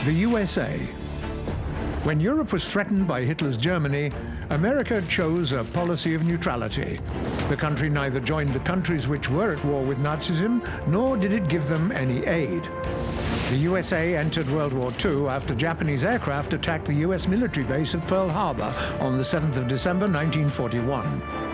The USA. When Europe was threatened by Hitler's Germany, America chose a policy of neutrality. The country neither joined the countries which were at war with Nazism, nor did it give them any aid. The USA entered World War II after Japanese aircraft attacked the US military base at Pearl Harbor on the 7th of December 1941.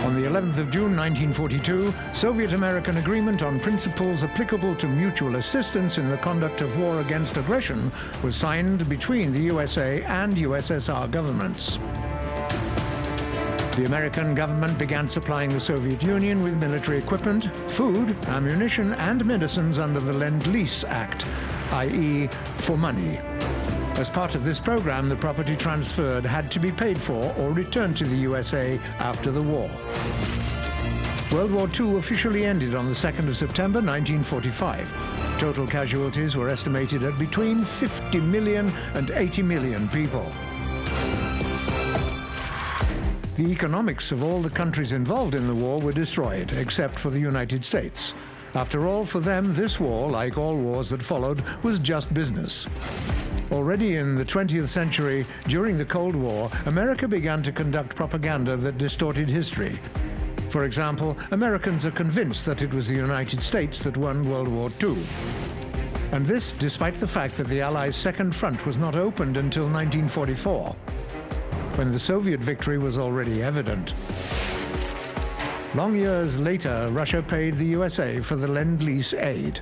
On the 11th of June 1942, Soviet-American agreement on principles applicable to mutual assistance in the conduct of war against aggression was signed between the USA and USSR governments. The American government began supplying the Soviet Union with military equipment, food, ammunition, and medicines under the Lend-Lease Act, i.e., for money. As part of this program, the property transferred had to be paid for or returned to the USA after the war. World War II officially ended on the 2nd of September 1945. Total casualties were estimated at between 50 million and 80 million people. The economics of all the countries involved in the war were destroyed, except for the United States. After all, for them, this war, like all wars that followed, was just business. Already in the 20th century, during the Cold War, America began to conduct propaganda that distorted history. For example, Americans are convinced that it was the United States that won World War II. And this despite the fact that the Allies' Second Front was not opened until 1944, when the Soviet victory was already evident. Long years later, Russia paid the USA for the Lend-Lease aid.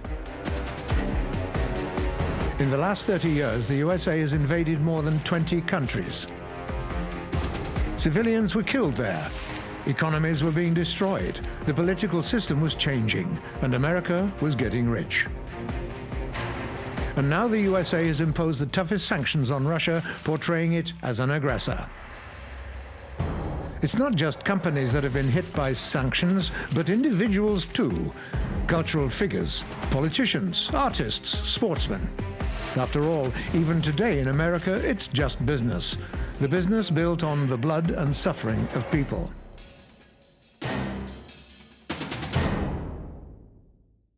In the last 30 years, the USA has invaded more than 20 countries. Civilians were killed there. Economies were being destroyed. The political system was changing, and America was getting rich. And now the USA has imposed the toughest sanctions on Russia, portraying it as an aggressor. It's not just companies that have been hit by sanctions, but individuals too. Cultural figures, politicians, artists, sportsmen. After all, even today in America, it's just business. The business built on the blood and suffering of people.